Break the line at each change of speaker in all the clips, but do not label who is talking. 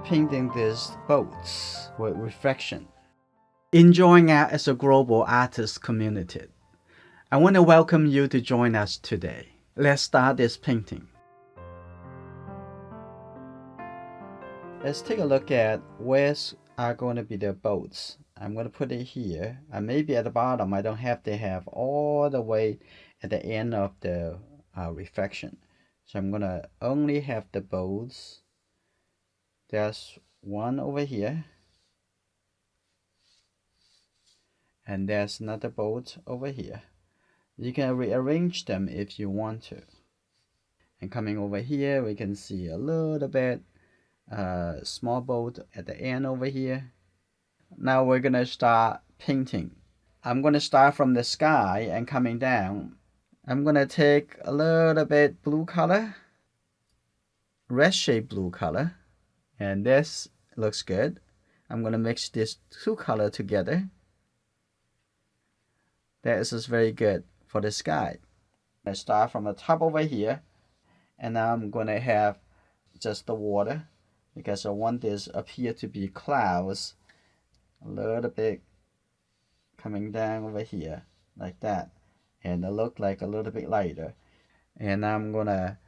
painting these boats with reflection. Enjoying art as a global artist community. I want to welcome you to join us today. Let's start this painting. Let's take a look at where are going to be the boats. I'm going to put it here, and maybe at the bottom I don't have to have all the way at the end of the reflection. So I'm going to only have the boats. There's one over here, and there's another boat over here. You can rearrange them if you want to. And coming over here, we can see a little bit small boat at the end over here. Now we're gonna start painting. I'm gonna start from the sky and coming down. I'm gonna take a little bit blue color, red shade blue color, and this looks good. I'm gonna mix these two colors together. This is very good for the sky. I start from the top over here, and now I'm gonna have just the water because I want this up here to be clouds. A little bit coming down over here like that, and it look like a little bit lighter. And I'm gonna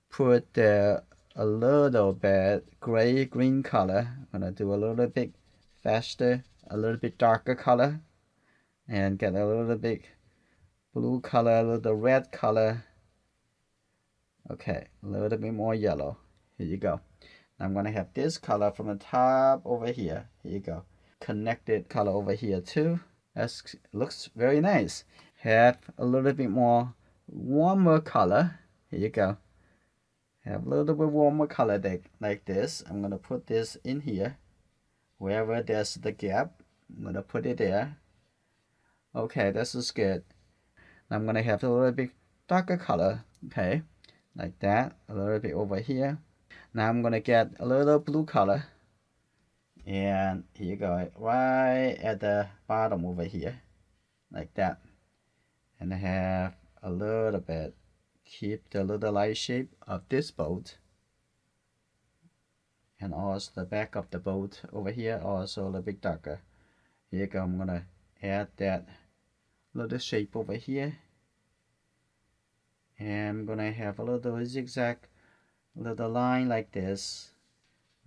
put a little bit green color. I'm gonna do a little bit faster, a little bit darker color, and get a little bit blue color, a little red color. Okay, a little bit more yellow. Here you go. I'm gonna have this color from the top over here. Here you go. Connected color over here too. That looks very nice. Have a little bit more warmer color. Here you go. Have a little bit warmer color like this. I'm gonna put this in here. Wherever there's the gap, I'm gonna put it there. Okay, this is good. I'm gonna have a little bit darker color. Okay, like that. A little bit over here. Now I'm gonna get a little blue color. And here you go, right at the bottom over here, like that. And I have a little bit, keep the little light shape of this boat. And also the back of the boat over here, also a little bit darker. Here you go, I'm gonna add that little shape over here. And I'm gonna have a little zigzag, little line like this.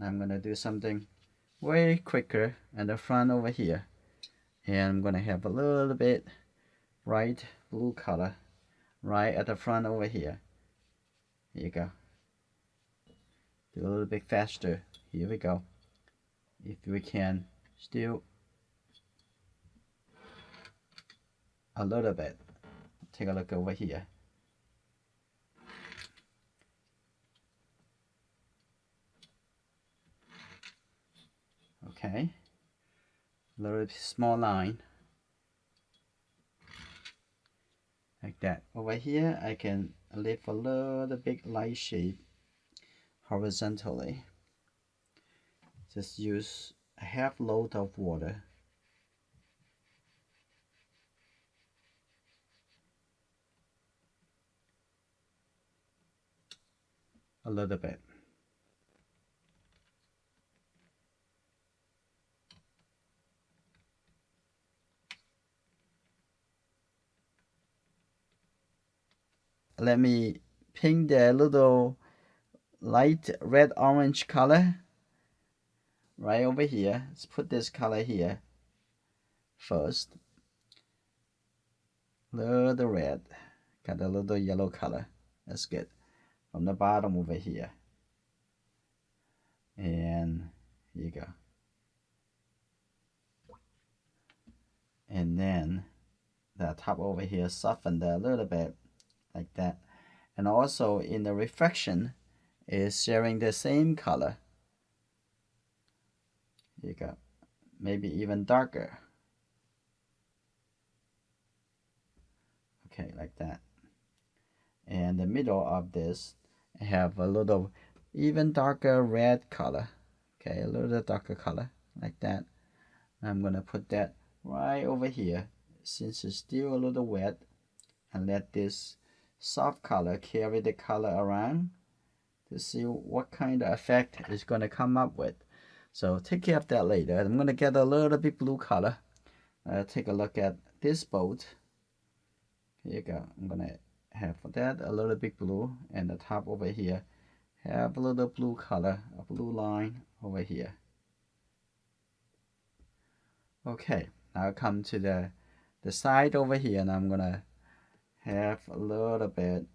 I'm gonna do something way quicker in the front over here, and I'm gonna have a little bit bright blue color right at the front over here. Here you go. Do a little bit faster. Here we go. If we can still a little bit. Take a look over here. Okay, a little bit small line like that. Over here I can leave a little bit light shape horizontally. Just use a half load of water. A little bit. Let me paint the little light red orange color right over here. Let's put this color here first. Little red, got a little yellow color. That's good. From the bottom over here, and here you go. And then the top over here, soften that a little bit like that. And also in the reflection is sharing the same color. Here you go. Maybe even darker. Okay, like that. And the middle of this, I have a little even darker red color. Okay, a little darker color like that. I'm gonna put that right over here since it's still a little wet, and let this soft color carry the color around to see what kind of effect it's going to come up with. So take care of that later. I'm going to get a little bit blue color. Take a look at this boat. Here you go. I'm going to have that a little bit blue, and the top over here have a little blue color, a blue line over here. Okay, now come to the side over here, and I'm gonna have a little bit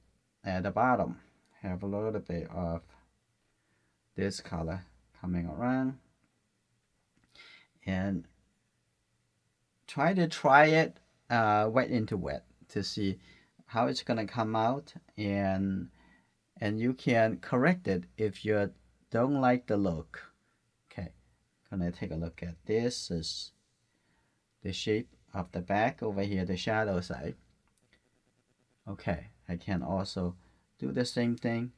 at the bottom, have a little bit of this color coming around, and try it wet into wet to see how it's gonna come out, and you can correct it if you don't like the look. Okay, gonna take a look at this. Is the shape of the back over here, the shadow side. Okay, I can also do the same thing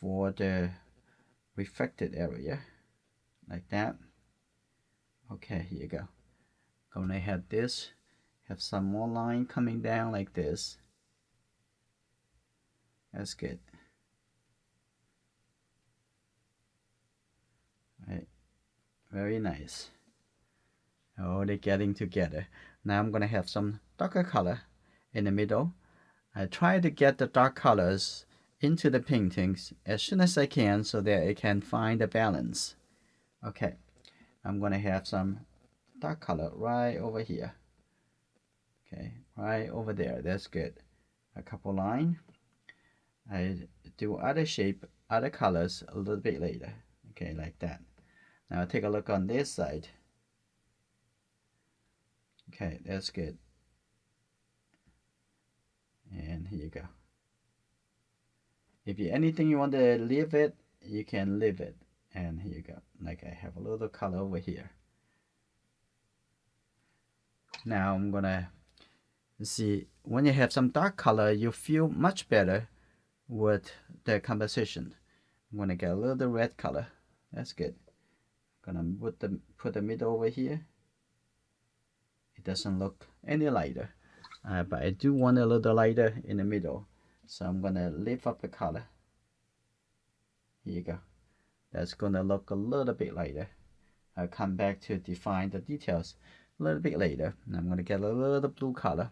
for the reflected area, like that. Okay, here you go. Gonna have this, have some more line coming down like this. That's good. Right, very nice. Oh, they're getting together. Now I'm gonna have some darker color in the middle. I try to get the dark colors into the paintings as soon as I can so that I can find the balance. Okay, I'm gonna have some dark color right over here. Okay, right over there. That's good. A couple line. I do other shape, other colors a little bit later. Okay, like that. Now take a look on this side. Okay, that's good. And here you go. If you anything you want to leave it, you can leave it. And here you go. Like I have a little color over here. Now I'm gonna see, when you have some dark color, you feel much better with the composition. I'm gonna get a little red color. That's good. Gonna put the middle over here. It doesn't look any lighter, but I do want a little lighter in the middle, so I'm gonna lift up the color. Here you go. That's gonna look a little bit lighter. I'll come back to define the details a little bit later. And I'm gonna get a little blue color.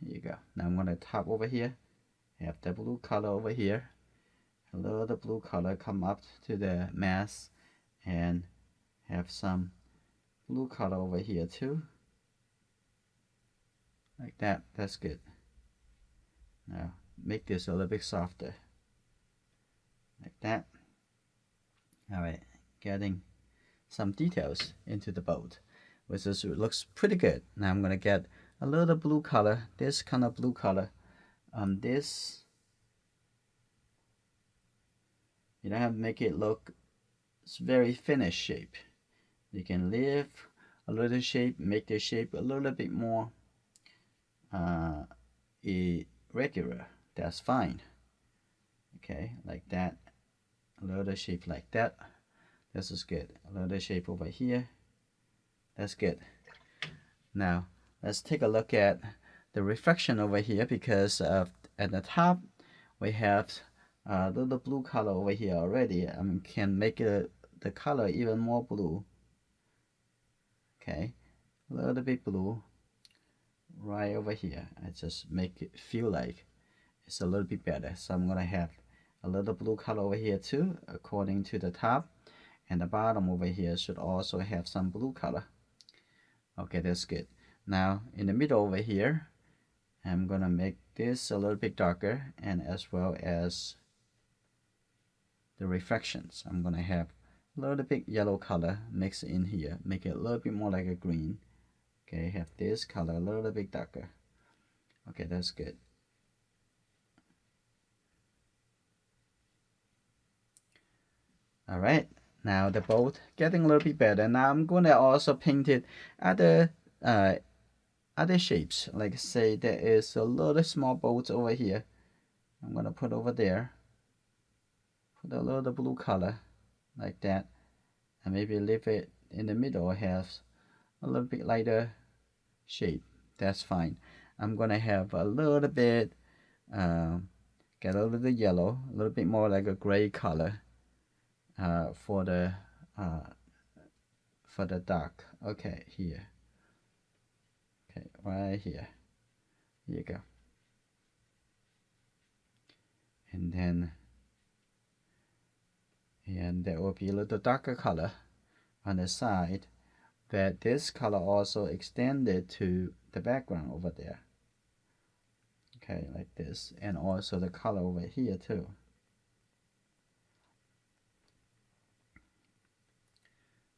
Here you go. Now I'm gonna top over here, have the blue color over here, a little blue color come up to the mask, and have some blue color over here too, like that. That's good. Now make this a little bit softer, like that. All right, getting some details into the boat, which looks pretty good. Now I'm gonna get a little blue color, this kind of blue color on this. You don't have to make it look very finished shape. You can leave a little shape, make the shape a little bit more irregular. That's fine. Okay, like that. A little shape like that. This is good. A little shape over here. That's good. Now let's take a look at the reflection over here, because at the top we have a little blue color over here already. I can make the color even more blue. Okay, a little bit blue right over here. I just make it feel like it's a little bit better. So I'm gonna have a little blue color over here too, according to the top, and the bottom over here should also have some blue color. Okay, that's good. Now in the middle over here, I'm gonna make this a little bit darker, and as well as the reflections. I'm gonna have a little bit yellow color mixed in here, make it a little bit more like a green. Okay, have this color a little bit darker. Okay, that's good. All right, now the boat getting a little bit better. Now I'm gonna also paint it other shapes. Like say there is a little small boat over here. I'm gonna put over there. Put a little blue color like that, and maybe leave it in the middle, have a little bit lighter shape. That's fine. I'm gonna have a little bit get a little yellow, a little bit more like a gray color for the dark. Okay, here. Okay, right here. Here you go. And then there will be a little darker color on the side, that this color also extended to the background over there. Okay, like this, and also the color over here too.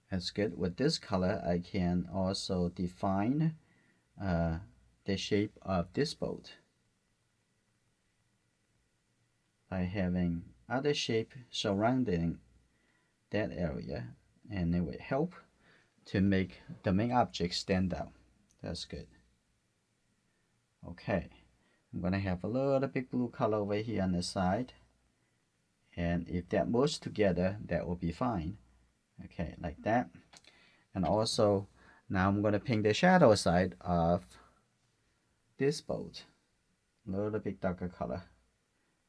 That's good. With this color, I can also define the shape of this boat by having other shape surrounding that area, and it will help to make the main object stand out. That's good. Okay, I'm gonna have a little bit blue color over here on the side, and if that moves together, that will be fine. Okay, like that. And also now I'm gonna paint the shadow side of this boat, a little bit darker color,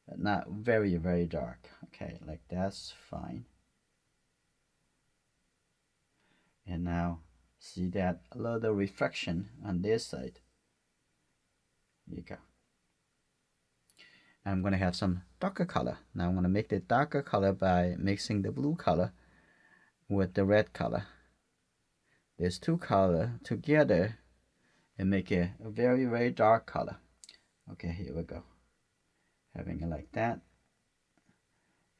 but not very dark. Okay, like that's fine. And now see that a little reflection on this side. Here you go. I'm going to have some darker color. Now I'm going to make the darker color by mixing the blue color with the red color. These two colors together and make a very dark color. Okay, here we go. Having it like that.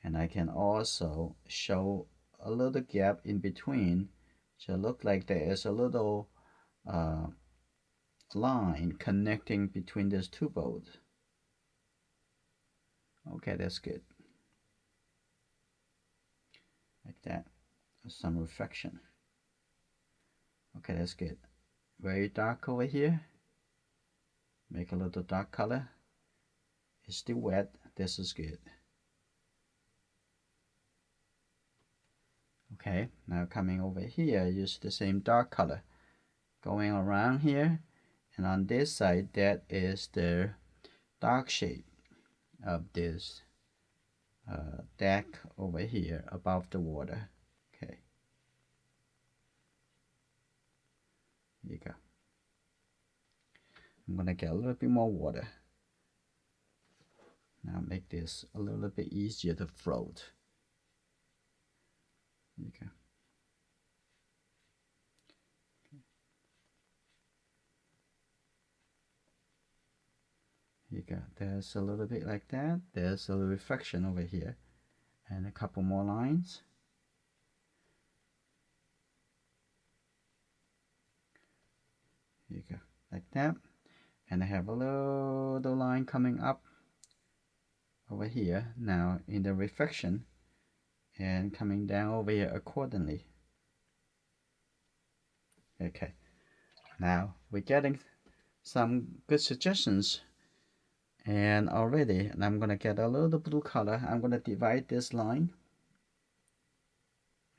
And I can also show a little gap in between to look like there is a little line connecting between these two boats. Okay, that's good. Like that. Some reflection. Okay, that's good. Very dark over here. Make a little dark color. It's still wet. This is good. Okay, now coming over here, use the same dark color. Going around here, and on this side, that is the dark shade of this deck over here above the water. Okay. Here you go. I'm gonna get a little bit more water. Now make this a little bit easier to float. Here you go. Here you go. There's a little bit like that. There's a little reflection over here, and a couple more lines. Here you go, like that. And I have a little line coming up over here now in the reflection, and coming down over here accordingly. Okay, now we're getting some good suggestions and already, and I'm gonna get a little blue color. I'm gonna divide this line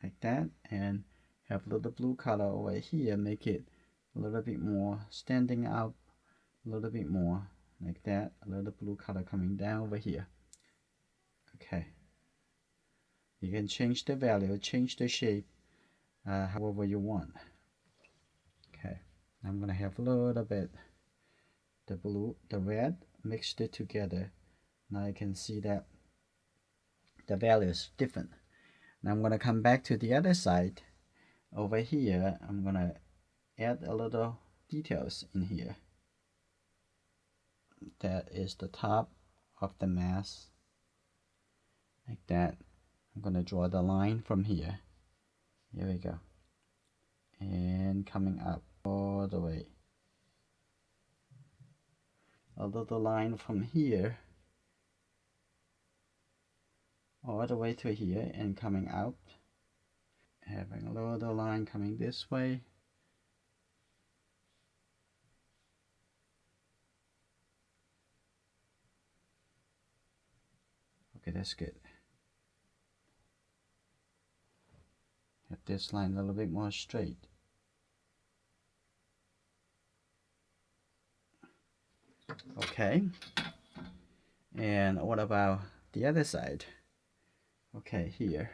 like that and have a little blue color over here, make it a little bit more standing out, a little bit more like that, a little blue color coming down over here. Okay, you can change the value, change the shape however you want. Okay, I'm gonna have a little bit the blue, the red, mixed it together. Now you can see that the value is different. Now I'm gonna come back to the other side. Over here, I'm gonna add a little details in here. That is the top of the mast, like that. I'm gonna draw the line from here. Here we go, and coming up all the way. A little line from here all the way to here and coming out. Having a little line coming this way. Okay, that's good. Have this line a little bit more straight. Okay, And what about the other side? Okay, here,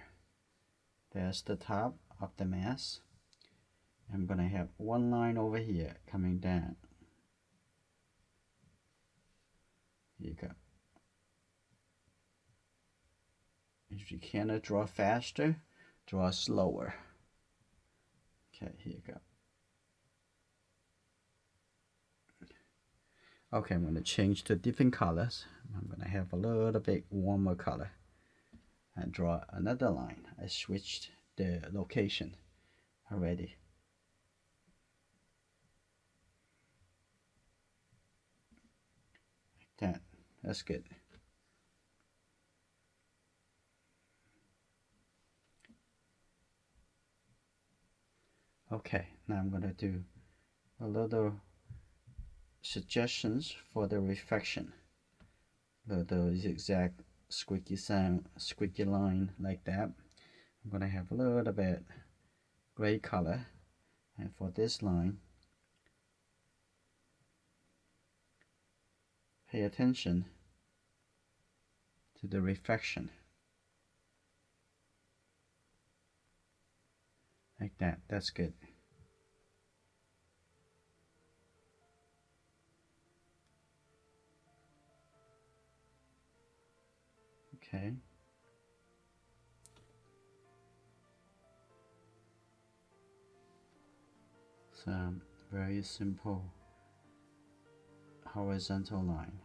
there's the top of the mask. I'm gonna have one line over here coming down. Here you go. If you cannot draw faster, draw slower. Okay, here you go. Okay, I'm gonna change to different colors. I'm gonna have a little bit warmer color and draw another line. I switched the location already. Like that. That's good. Okay, now I'm gonna do a little suggestions for the reflection. The zigzag squeaky sound, squeaky line like that. I'm gonna have a little bit gray color, and for this line, pay attention to the reflection. Like that. That's good. Okay. So very simple horizontal line.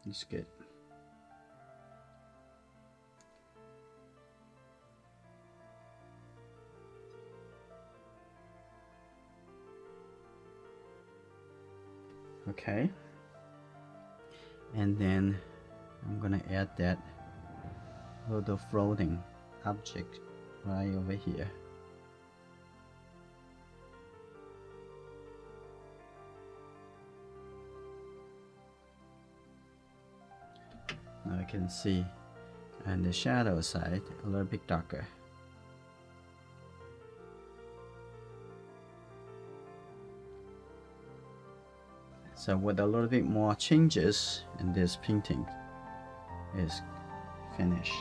It's good. Okay. And then I'm gonna add that little floating object right over here. Now I can see on the shadow side a little bit darker. So with a little bit more changes in this painting is finished.